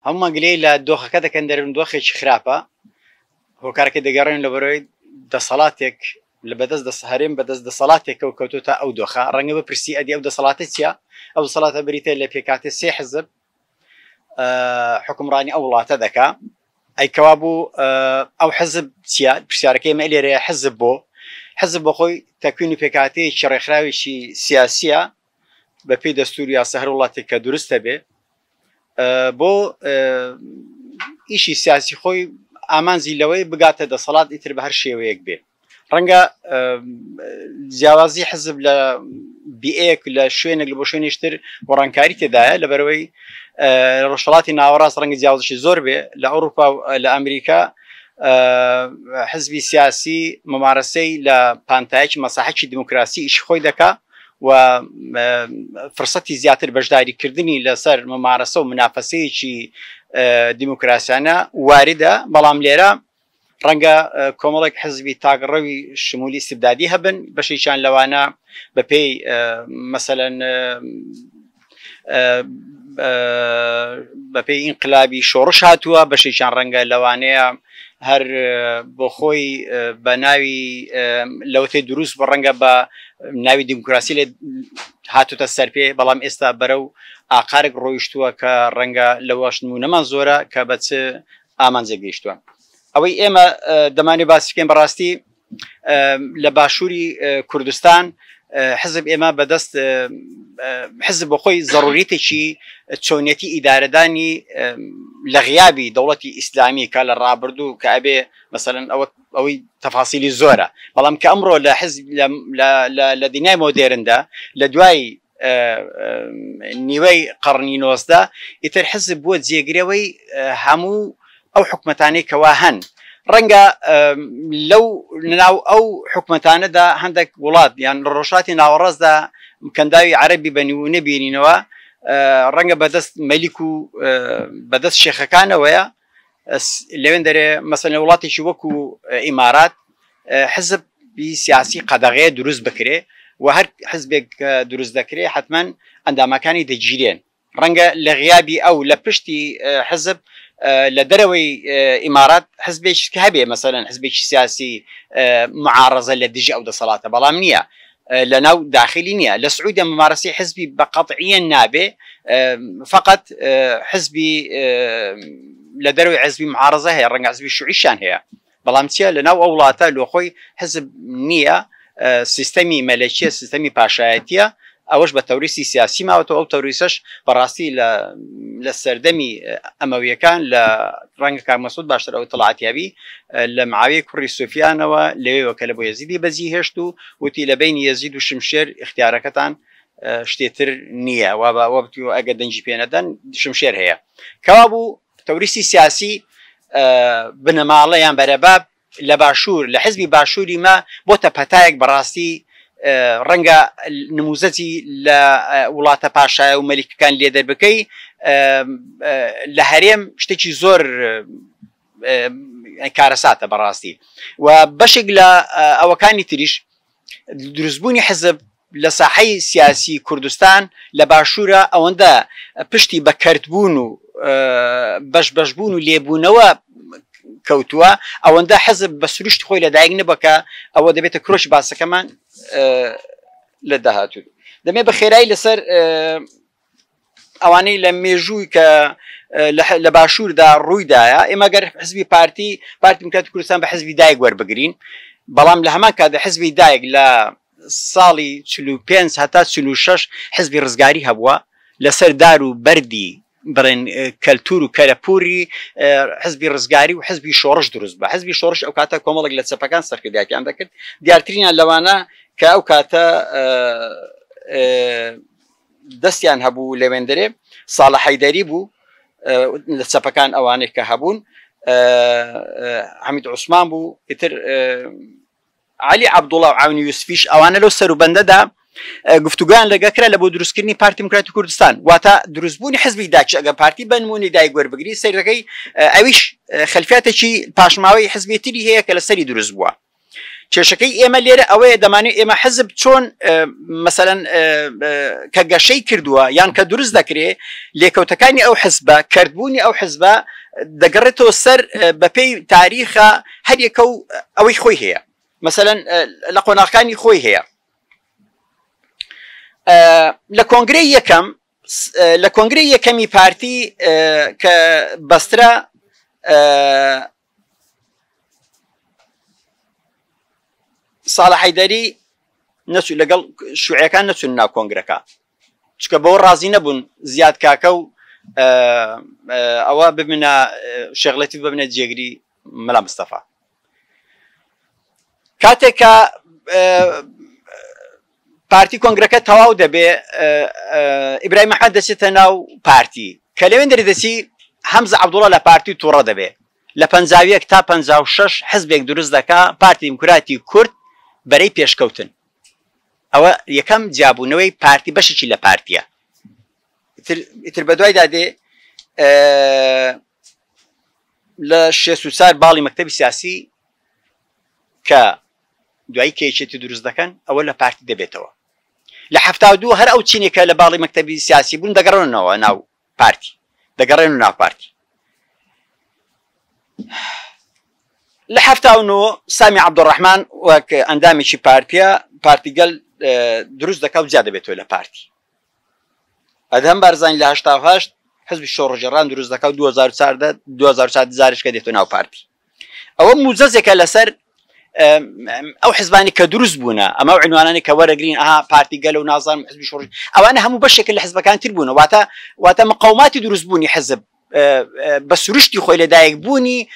هەموو گلەی لە دۆخەکە دەکەن دەرون دۆخێکی خراپە هۆکارەکە دەگەڕێن لە بەرەوەی دەسەڵاتێک لە بەدەست هەرێم بەدەست دەسەڵاتێکە و کەوتوتە ئەو دۆخە ڕەنگە بپرسی ئەدی ئەو دەسەڵاتە چییە؟ ئەو دەسەڵاتە بریتە لە پێکاتێ سێ حزب حکومڕانی ئەو وڵاتە دەکا ئەیکەوا بوو ئەو حزب چییە؟ پرسیارەکەی ئێمە لێرەیە حزب بۆ خۆی تەکوین و پێکاتەیەکی ڕێکخراوێکی سیاسیە بەپێی دەستوور یاسا هەر وڵاتێک کە دروستە بێ بۆ ئیشی سیاسی خۆی ئامانزی لەوەی بگاتە دەسەڵات ئیتر بە هەر شێوەیەک بێ ڕەنگە جیاوازی حزب لە بیئەیەک لە شوێنێک لە بۆ شوێنیشتر وەڕەنکاری تێدایە لەبەرەوەی ڕۆژهەڵاتی ناوەڕاست ڕەنگە جیاوازشی زۆر بێ لە ئەوروپا و لە ئەمریکا حزبی سیاسی ممارەسەی لە پانتایەکی مەساحەکی دموکراسی ئیش خۆی دەکا و فرسەتی زیاتر بەشداریکردنی لەسەر ممارەسە و منافەسەیەکی دیموکراسیانە واردە بەڵام لێرە ڕەنگە کۆمەڵێک حزبی تاگڕەوی شمولی استبدادی هەبن بەشێکیان لەوانە بەپێی مەسەلەن بەپێی ئینقلابی شۆڕش هاتووە بەشێکیان ڕەنگە لەوانەیە هەر بۆ خۆی بە ناوی لەوتێ دروست بە ڕەنگە بە ناوی دیموکراسی لێ هاتوتە سەر پێ بەڵام ئێستا بەرەو ئاقارێک ڕۆیشتووە کە ڕەنگە لەوەش نمونەمان زۆرە کە بە چ ئامانجێ گەیشتووە ئەوەی ئێمە دەمانێت باسی بکەین بەڕاستی لە باشووری کوردستان حزب ئێمە بەدەست حزب بۆ خۆی ضرورێتێکی چۆنیەتی ئیدارەدانی لە غیابی دەوڵەتی ئیسلامی کە لە ڕابردوو کە ئەبێ مەسەلەن ئەوەی تەفاسیلی زۆرە بەڵام کە ئەمڕۆ لە حزب لە دنیای مۆدێرندا لە دوای نیوەی قەڕنی 19 ئیتر حزب بووە جێگرەوەی هەموو ئەو حکومەتانەی کەوا هەن ڕەنگە لەو ناو ئەو حکومەتانەدا هەندێک وڵات یان ڕۆژهەڵاتی ناوەڕاستدا کەنداوی عەرەبی بەنیونە بینینەوە ڕەنگە بەدەست مەلیک و بەدەست شێخەکانەوەیە لەوێن دەرێ مەسەلەن وڵاتێکی وەکو ئیمارات حزبی سیاسی قەدەغەیە دروست بکرێ و هەر حزبێک دروست دەکرێ حتمما ئەندامەکانی دەگیرێن ڕەنگە لە غیابی ئەو لە پشتی حزب لە دەرەوەی ئیمارات حزبێک هەبێ مەسەلەن حزبێکی سیاسی معارەزە لە دژی ئەو دەسەڵاتە بەڵام نییە لە ناو داخلی نییە لە سعودیا ممارەسی حزبی بە قەطعیەن نابێ فقط حزبی لە دەروی حزبی معارەزە هەیە ڕەنگە حزبی شوعیشان هەیە بەڵام چیە لە ناو ئەو وڵاتە لۆ خۆی حزب نییە سیستەمی مەلەکیە سیستەمی پاشایەتیە ئەوەش بە تەوریسی سیاسی ماوەتەوە ئەو تەوریسەش بەڕاستی لە سەردەمی ئەمەویەکان لە ڕەنگە کاک مەسعود باشتر ئەو تەڵعاتیابی لە معاویە کوڕی سوفیانەوە لەوێەوە کە لە بۆ یەزیدی بەجی هێشت و وتی لە بینی یەزید و شمشێر اختیارەکەتان شتێتر نییە وابوو ئەگە دەنجی پێنەدەن شمشێر هەیە کەوا بوو تەوریسی سیاسی بنەماڵە یان بەرەباب لە باشوور لە حزبی باشووری ما بۆتە پەتایەک بەڕاستی ڕەنگە نموزەتی لە وڵاتە پاشایە و مەلیکەکان لێ دەربکەی لە هەرێم شتێکی زۆر کارەساتە بەڕاستی و بەشێک لە ئەوەکانی تریش دروستبوونی حزب لە ساحەی سیاسی کوردستان لە باشوورە ئەوەندە پشتی بەکەرتبوون و بەشبەشبوون و لێبوونەوە کەوتووە ئەوەندە حزب بە سروشت خۆی لەدایک نەبەکە ئەوە دەبێتە کرۆش باسەکەمان لە داهاتوو دەمێ بە خێرایی لەسەر ئەوانەی لە مێژووی کە لە باشووردا ڕوویدایە ئێمە گەر حزبی پارتی دیموکراتی کوردستان بە حزبی دایک وەربگرین بەڵام لە هەمان کاتدا حزبی دایک لە ساڵی 45 هەتا 46 حزبی ڕزگاری هەبووە لەسەر دار و بەردی بڵێن کەلتور و کەرەپوری حزبی ڕزگاری و حزبی شۆڕش دروست بە حزبی شۆڕش ئەو کاتە کۆمەڵێک لە چەپەکان سەرکردایەتیان دەکرد دیارترینیان لەوانە کە ئەو کاتە دەستیان هەبوو لەوێندەرێ ساڵە حەیدەری بوو لە چەپەکان ئەوانەی کە هەبوون حەمید عوسمان بوو ئیتر علی عەبدوڵڵا و عاونی یوسفیش ئەوانە لەو سەروبەندەدا گفتوگویان لەگەکرا لە بۆ دروستکردنی پارتی دیموکراتی کوردستان واتە دروستبوونی حزبی داچ ئەگە پارتی بنمونی دایک وەربگری سەرەکەی ئەویش خەلفیاتێکی پاشماوەی حزبێتری هەیە کە لەسەری دروست بووە کێشەکەی ئێمە لێرە ئەوەیە دەمانێت ئێمە حزب چۆن مەسەلەن کە گەشەی کردووە یان کە دروست دەکرێت لێکەوتەکانی ئەو حزبە کردبوونی ئەو حزبە دەگەڕێتەوە سەر بەپێی تاریخە هەریەکە و ئەوەی خۆی هەیە مەسەلەن لە قۆناغەکانی خۆی هەیە لە کۆنگرەی یەکەم لە کۆنگرەی یەکەمی پارتی کە بەسترە ساڵح حەیدەری نەچوو لەگەڵ شوعیەکان نەچوون ناو کۆنگرەکە چکە بەوە ڕازی نەبوون زیاد کاکە و ئەوە ببنە شێخڵەتی ببنە جێگری مەلا مستەفا کاتێکە پارتی کۆنگرەکە تەواو دەبێ ئیبراهیم محەممەد دەچێتە ناو پارتی کە لەوێن دەریدەچی حەمزە عەبدوڵڵا لە پارتی تووڕە دەبێ لە 51 تا 56 حزبێک دروست دەکا پارتی دیموکراتی کورد بەرەی پێشکەوتن ئەوە یەکەم جیابوونەوەی پارتی بەشێکی لە پارتیە ئیتر بە دوای دادێ لە 64 باڵی مەکتەبی سیاسی کە دوایی کێچێتی دروست دەکەن ئەوە لە پارتی دەبێتەوە لە 72 هەر ئەو چینێکە لە باڵی مەکتەبی سیاسی بوون دەگەڕێنەوە ناو پارتی دەگەڕێن و ناو پارتی لە 79 سامی عەبدوڕەحمان وەک ئەندامێکی پارتیگەل دروست دەکا و جا دەبێتەوە لە پارتی ئەدەم بارزانانی لە 88 حزبی شۆڕژێڕان دروست دەکا و 2004 زارشکە دێتەوە ناو پارتی ئەوە موزەزێکە لەسەر ئەو حزبانی کە دروست بوونە ئەمە عنوانانی کە وەرەگرین ئاها پارتی گەلە و نازانم حزبی شۆڕژ ئەوانە هەموو بەشێک لە حزبەکان تر بوونە واتە مقاوماتی دروست بوونی حزب بە سروشتی خۆی لەدایک بوونی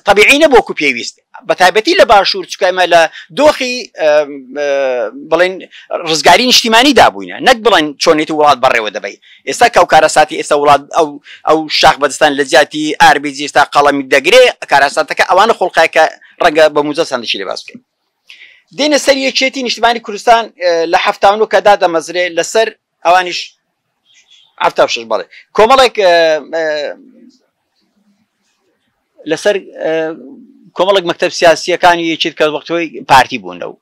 طبیعی نەبووکو پێویست بە تایبەتی لە باشوور چکە ئێمە لە دۆخی بڵێن ڕزگاری نیشتیمانی دابووینە نەک بڵێن چۆنێتی وڵات بەڕێوە دەبێت ئێستا کە ئەو کارەساتی ئێستا وڵات ئەو شاخ بەدەستان لە زیاتی ئاربیجی ئێستا قەڵەمی دەگرێ کارەساتەکە ئەوانە خۆڵقایکە ڕەنگە بە موزە سندشی لێ باس بکەین دێنە سەر یەکێتی نیشتیمانی کوردستان لە 79 کە دادەمەزرێ لەسەر ئەوانیش 76 بەڵێ کۆمەڵێک لەسەر کۆمەڵێک مەکتەب سیاسیەکانی یەکێت کە وەختەوەی پارتی بوون لەو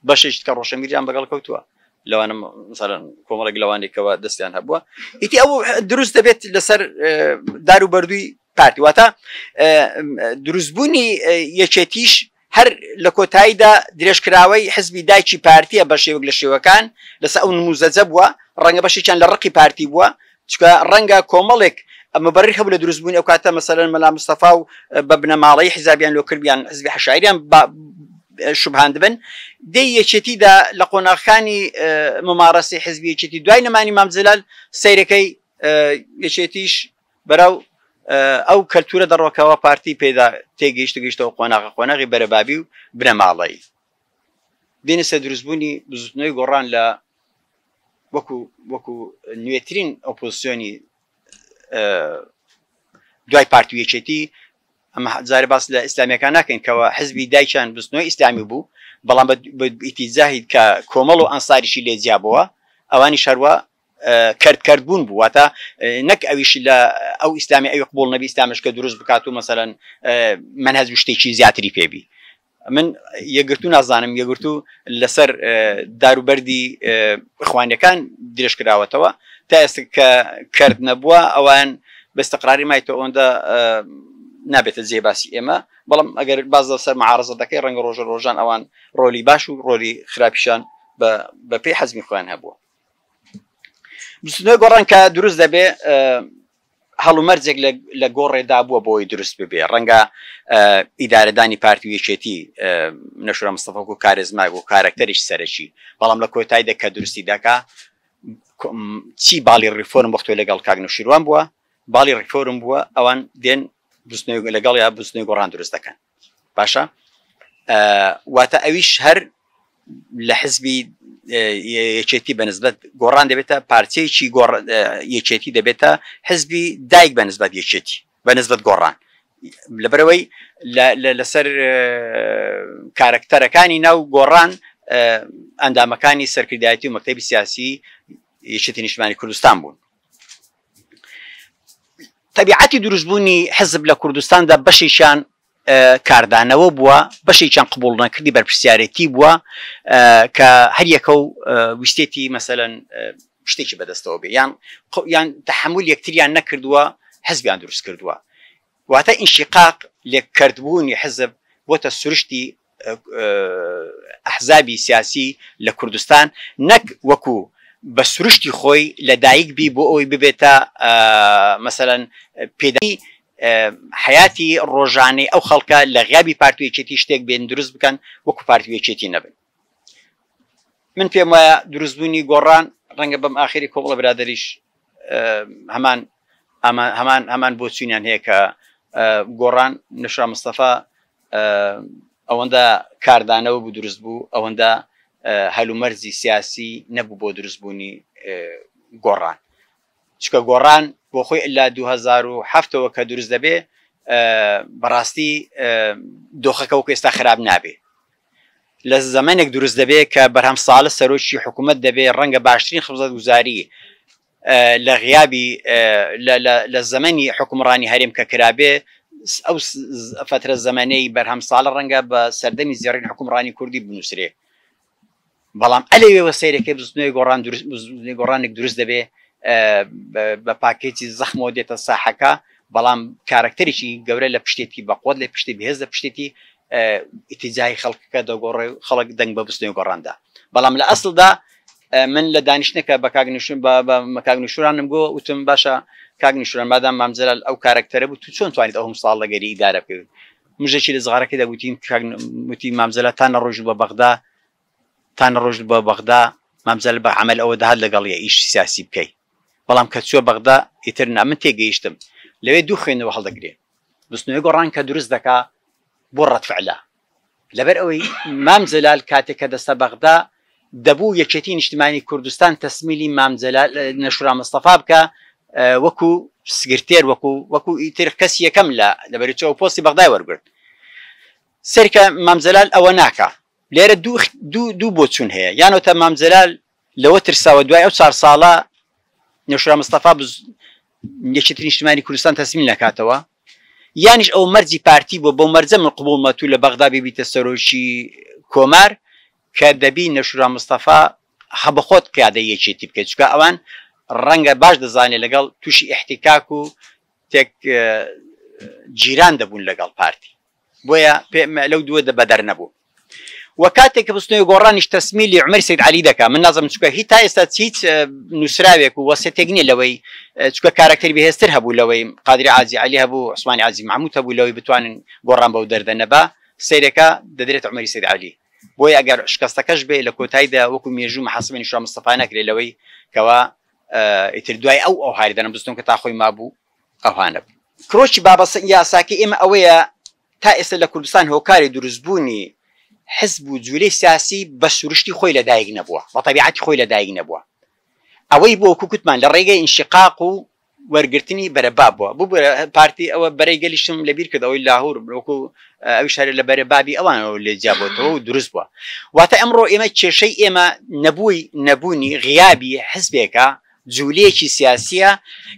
بەشێک کە ڕۆشنبیریان بەگەڵ کەوتووە لەوانە مثلا کۆمەڵێک لەوانێکەوە دەستیان هەبووە ئیتی ئەو دروست دەبێت لەسەر دار و بەردووی پارتی واتە دروستبوونی یەکێتیش هەر لە کۆتاییدا درێژکراوەی حزبی دایکی پارتیە بە شێوەک لە شێوەکان لەسەر ئەو نموزەجە بووە ڕەنگە بەشێکیان لە ڕقی پارتی بووە چکە ڕەنگە کۆمەڵێک مەبەرر هەبوو لە دروستبوونی ئەو کاتە مەسەلەن مەلا مستەفا و بە بنەماڵەی حیزابیان لۆ کردیان حزبی حەشایریان شوبهان دەبن دەی یەکێتیدا لە قۆناغەکانی ممارەسی حزبی یەکێتی دوای نەمانی مام جەلال سەیرەکەی یەکێتیش بەراو ئەو کەلتورە دەڕۆکەوە پارتی پێدا تێگەیشتەوە قۆناغی بەرەبابی و بنەماڵەی دێنە سەر دروستبوونی بزوتنەوەی گۆڕان لە وەکو نوێترین ئۆپۆزیسیۆنی دوای پارتی یەکێتی ئەمە جارێ باس لە ئیسلامیەکان ناکەین کەەوە حزبی دایکیان بستنەوەی ئیسلامی بوو بەڵام بە ئیتیزاهی کە کۆمەڵ و ئەنساریشی لێ جیابەوە ئەوانی شەروە کردبوون بوو واتە نەک ئەویش لە ئەو ئیسلامی ئەوی قبول نەبی ئیسلامش کە دروست بکات و مەسەلەن منهەج شتێکی زیاتری پێبی من یەگرتو نازانم یەگرتو لەسەر داروبەردی خوانیەکان درێژکراوەتەوە تا ئێستا کە کرد نەبووە ئەوان بەستەقراری مایتەوە ئەوەندە نابێتە جێباسی ئێمە بەڵام ئەگەر باز لەسەر معارەزە دەکەی ڕەنگە ڕۆژان ئەوان ڕۆلی باش و ڕۆلی خراپیشان بە پێی حەزمی خۆیان هەبووە بستنەوەی گۆڕان کە دروست دەبێ هەڵومەرجێک لە گۆڕێدا بووە بۆی دروست ببێ ڕەنگە ئیدارەدانی پارتی یەکێتی نەشورە مستەفا و کارێزمای و کارکتەریش سەرەکی بەڵام لە کۆتاییدا کە درستی دەکا چی باڵی ڕیفۆرم وەختۆی لەگەڵ کاک نەوشیروان بووە باڵی ڕیفۆرم بووە ئەوان دێن لەگەڵ یا بستنەوەی گۆڕان دروست دەکەن باشە واتە ئەویش هەر لە حزبی یەکێتی بەنسبەت گۆڕان دەبێتە پارچەیەکی یەکێتی دەبێتە حزبی دایک بەنسبەت یەکێتی بەنسبەت گۆڕان لەبەرەوەی لەسەر کارکتەرەکانی ناو گۆڕان ئەندامەکانی سەرکردایەتی و مەکتەبی سیاسی یەکێتی نیشتیمانی کوردستان بوون تەبیعەتی دروستبوونی حزب لە کوردستاندا بەشێکیان کاردانەوە بووە بەشی چەند قبول نەکردی بەرپرسیارەتی بووە کە هەر یەکە و ویستێتی مەسەلەن شتێکی بەدەستەوە بێ یان تەحمل یەکتریان نەکردووە حزبیان دروست کردووە واتە ئینشقاق لێککردبوونی حزب بۆتە سروشتی ئەحزابی سیاسی لە کوردستان نەک وەکو بە سروشتی خۆی لەدایک بی بۆ ئەوی ببێتە مەسەلەن پێدانی حیاتی ڕۆژانەی ئەو خەڵکە لە غیابی پارتویەکێتی شتێک بێن دروست بکەن وەکو پارتویەکێتی نەبن من پێم وایە دروستبوونی گۆڕان ڕەنگە بەم ئاخری کۆمەڵە برادەریش هەمان بۆ چوینیان هەیە کە گۆڕان نەشرا مستەفا ئەوەندە کاردانەوە بوو دروست بوو ئەوەندە هەلومەرزی سیاسی نەبوو بۆ دروستبوونی گۆڕان چکە گۆڕان بۆ خۆی ئللا 2007ەوە کە دروست دەبێ بەڕاستی دۆخەکە وەکو ئێستا خراپ نابێ لە زەمانێک دروست دەبێت کە بەرهەم ساڵە سەرۆکی حکوومەت دەبێت ڕەنگە باشترین خبزەت گوزاری لە غیابی لە زەمەنی حکومڕانی هەرێم کە کرابێ ئەو فترە زەمانەی بەرهەم ساڵە ڕەنگە بە سەردەمی زیێڕین حکومڕانی کوردی بنووسرێ بەڵام ئەلەوێوە سەیرەکەی بزنەوەی گۆڕانێک دروست دەبێت بە پاکێتی زەخمەوە دێتە ساحەکە بەڵام کارکتەرێکی گەورە لە پشتێتی بەقوت لە پشتی بەهێز لە پشتێتی ئیتیجای خەڵکەکە دەگۆڕێ خەڵک دەنگ بە بستنەوەی گۆڕاندا بەڵام لە ئەسڵدا من لە دانیشتێکە بە کاگنیشون بە مەکاگنیشورانم گۆ وتم باشە کاگنیشوران مادام مامزەلال ئەو کارکتەرە بوو تو چۆن توانیت ئەوم ساڵ لەگەری ئیدارە بکەوێت مژێکی لە زغارەکەی دەگوتین مامزەلە تانە ڕۆژ بە بەغدا تانە ڕۆژ بە بەغدا مامزەل بە عمل ئەوە دەهات لەگەڵیە ئیش سیاسی بکەیت بەڵام کە چوە بەغدا ئیتر من تێگەیشتم لەوێ دوو خوێنەوە هەڵدەگرێ بستنەوەی گۆڕان کە دروست دەکا بۆ ڕەتفعلا لەبەر ئەوەی مامزەلال کاتێک کە دەستە بەغدا دەبوو یەکێتی نیشتیمانی کوردستان تەسمیلی مامزەلال نەشورا مستەفا بکە وەکو سگرتێر وەکو ئیتر کەس یەکەم لەبەرچەوە پۆستی بەغدای وەرگرت سەرکە مامزەلال ئەوە ناکە لێرە دوو بۆ چوون هەیە یانەوەتە مامزەلال لەوە ترساوە دوای ئەو 4 ساڵە نەشورا مستەفا یەکێتی نیشتیمانی کوردستان تەسمیل نەکاتەوە یانیش ئەو مەرجی پارتی بۆ بۆ مەرجە من قبول مەتوو لە بەغدا ببیتە سەرۆکی کۆمار کە دەبی نەشورا مستەفا هەبەخۆت قیادە یەکێتی بکەیت چکە ئەوان ڕەنگە باش دەزانێت لەگەڵ تووشی احتیکاک و تێک جیران دەبوون لەگەڵ پارتی بۆیە لەو دووە بەدەر نەبوو و کاتێک کە بستنەوەی گۆڕانیش تەسمیلی عومەر سەید عەلی دەکا من نازانم چکە هیچ تا ئێستا هیچ نووسراوێک و وەسێتێک نییە لەوەی چکە کارکتەری بەهێزتر هەبوو لەوەی قادری عازی عەلی هەبوو عوسمانی عازی محمود هەبوو لەوەی بتوانن گۆڕان بەو دەردە نەبا سەیرەکە دەدرێت عومەری سەید عەلی بۆیە ئەگەر شکستەکەش بێ لە کۆتاییدا وەکو مێژوو محاسبەی نەشورا مستەفا نەکرێت لەوەی کەوا ئیتر دوای ئەو هاریدەنە بستن کە تا خۆی مابوو ئەوانە کرۆکی بابەسە یاساکی ئێمە ئەوەیە تا ئێستا لە کوردستان هۆکاری دروستبوونی حزب و جوولەی سیاسی بە سروشتی خۆی لەدایک نەبووە بە تەبیعەتی خۆی لەدایک نەبووە ئەوەی بۆ کووتمان لە ڕێگەی ئینشقاق و وەرگرتنی بەرەباب بووە بوو پارتی ئەوە بەرەی گەلیشتم لەبیر کرد ئەوەی لاهور وەکو ئەوی شارە لە بەرەبابی ئەوانەوە لێ جیابەوە و دروست بووە واتە ئەمڕۆ ئێمە کێشەی ئێمە نەبوونی غیابی حزبێکە جوولەیەکی سیاسیە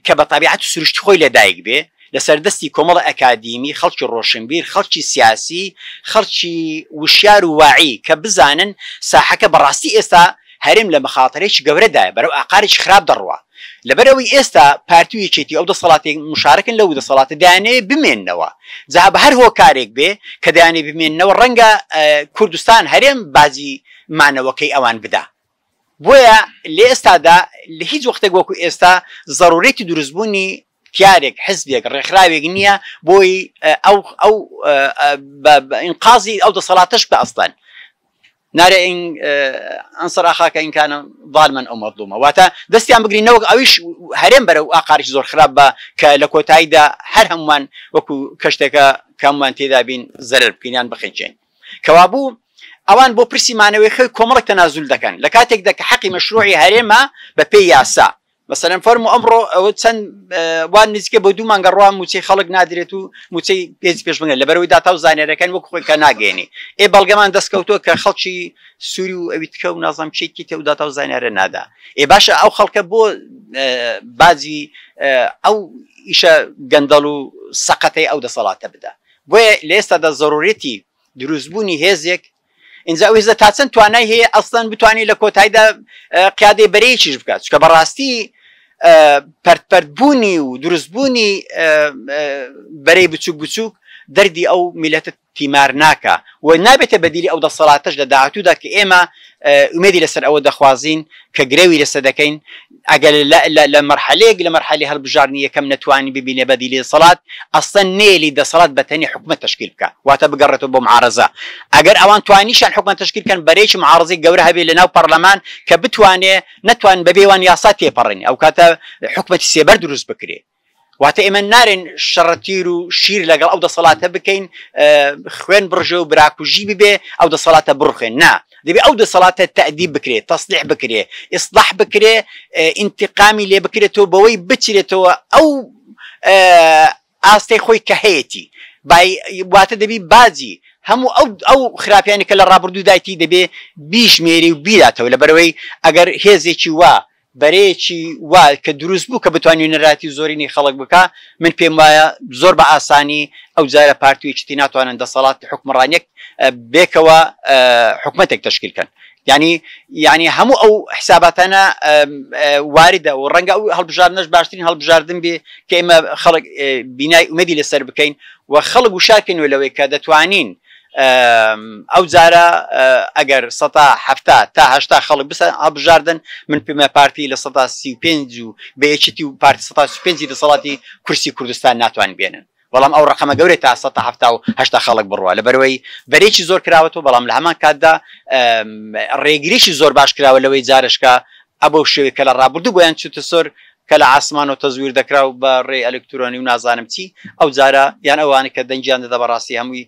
کە بە تەبیعەت و سروشتی خۆی لەدایک بێ لەسەر دەستی کۆمەڵە ئەکادیمی خەڵکی ڕۆشنبیر خەڵکی سیاسی خەڵکی وشیار و واعی کە بزانن ساحەکە بەڕاستی ئێستا هەرێم لە مەخاتەرێکی گەورەدایە بەرەو ئاقارێکی خراپ دەڕوە لەبەرەوەی ئێستا پارتویەکێتی ئەو دەسەڵاتێک مشارەکن لەو دەسەڵاتە دایانەیە بمێننەوە جا بە هەر هۆکارێک بێ کە دایانێ بمێننەوە ڕەنگە کوردستان هەرێم بازی مانەوەکەی ئەوان بدا بۆیە لە ئێستادا لە هیچ وەختێک وەکو ئێستا ضرورەتی دروستبوونی پیارێک حزبێک ڕێکخراوێک نییە بۆی ئەو ئینقاذی ئەو دەسەڵاتەش بە ئەسڵەن نارێ ئەنسەر ئاخاکە ئینکانە ظالمەن ئەو مەظلومە واتە دەستیان بگرینەوە ئەویش هەرێم بەرەو ئاقارێکی زۆر خراپ بە کە لە کۆتاییدا هەر هەمومان وەکو کەشتێکە کەموان تێدا بین زەرەر بکەینیان بخینچێن کەوا بوو ئەوان بۆ پرسی مانەوەی خۆی کۆمەڵێک تەنازول دەکەن لە کاتێکدا کە حەقی مەشروعی هەرێمە بە پێی یاسا مثلا فەرمو ئەمڕۆ ئەوە چەند وان نزیکە بۆ 2 مانگە ڕوا موچەی خەڵک نادرێت و موچەی پێچ پێش بنگێن لەبەرەوەی داتا و زانێرەکان وەکو خۆی کە ناگەێنی بەڵگەمان دەستکەوتووە کە خەڵکی سووری و ئەوی تکە و نازانم چێکی تێ و داتا و زانێرە نادا باشە ئەو خەڵکە بۆ بازی ئەو ئیشە گەندەڵ و سەقەتەی ئەو دەسەڵاتە بدە بۆیە لە ئێستادا ضرورەتی دروستبوونی هێزێک اینجا ئەو هێزە تا چەند توانای هەیە ئەسڵەن بتوانێت لە کۆتاییدا قیادەی بەرەیەکیش بکات چکە بەڕاستی پەرتپەرتبوونی و دروستبوونی بەرەی بچووک دەردی ئەو میلەتە تیمار ناکە و نابێتە بەدیلی ئەو دەسەڵاتەش لە داهاتوودا کە ئێمە ئومێدی لەسەر ئەوە دەخوازین کە گرێوی لەسەر دەکەین ئەگەر لە مەرحەلەیەک لە مەرحەلی هەڵبژاردننی یەکەم نەتوانی ببینێ بەدیلی دەسەڵات ئەسڵەن نێلی دەسەڵات بەتەنی حکومەت تەشکیل بکە واتە بگەڕێتەوە بۆ معارەزە ئەگەر ئەوان توانیشان حکومەت تەشکیل بکەن بەرەیەکی معارەزەی گەورە هەبێ لەناو پەرلەمان کە بتوانێ نەتوان بەبێوان یاسا تێپەڕێنی ئەو کاتە حکومەتی سێبەر دروست بکرێ واتە ئێمە نارێن شەڕەتیر و شیر لەگەڵ ئەو دەسەڵاتە بکەین خوێن بڕژە و براکوژی ببێ ئەو دەسەڵاتە بڕخێن نا دەبێ ئەو دەسەڵاتە تەعدیب بکرێت تەصلیح بکرێ ئیصلاح بکرێ ئینتقامی لێ بکرێتەوە بەوەی بچرێتەوە ئەو ئاستەی خۆی کە هەیەی واتە دەبی باجی هەموو ئەو خراپیانی کە لە ڕابردوو دایتی دەبێ بیشمێری و بیداتەوە لەبەرەوەی ئەگەر هێزێکی وا بەرەیەکی وا کە دروست بوو کە بتوانین نەراتی زۆرینی خەڵک بکە من پێم وایە زۆر بە ئاسانی ئەو جارە پارتویەکی ناتوانن دەسەڵات حکمڕانیەک بێکەوە حکومەتێک تەشکیلکەن ینی هەموو ئەو حساباتانە واردە و ڕەنگە ئەو هەڵبژاردنەش باشترین هەڵبژاردن بێ کە ئێمە خەڵک بینای ئومێدی لەسەر بکەین و خەڵک وشارکەنەوە لەوەی کە دەتوانین ئەو جارە ئەگەر 170 تا 80 خەڵک هەڵبژاردن من پێمە پارتی لە 135 و بەیەکێتی و پارتی 135 دەسەڵاتی کورسی کوردستان ناتوان بێنن بەڵام ئەو ڕقەمە گەورەی تا 170 خەڵک بڕوە لەبەرەوەی بەرێکی زۆر کراوەتەوە بەڵام لە هەمان کاتدا ڕێگریشی زۆر باش کراوە لەوەی جارشکە ئەبەو شێوەیە کە لە ڕابردوو بۆیان چوتە سۆر کە لە ئاسمان و تەزویر دەکرا و بە ڕێ ئەلکترۆنی و نازانم چی ئەو جارە یان ئەوانە کە دەنجیان دەدا بەڕاستی هەمووی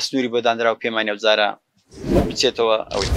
سنووری بۆ دانرا و پێمانی ئەو جارە بچێتەوە ئەوەی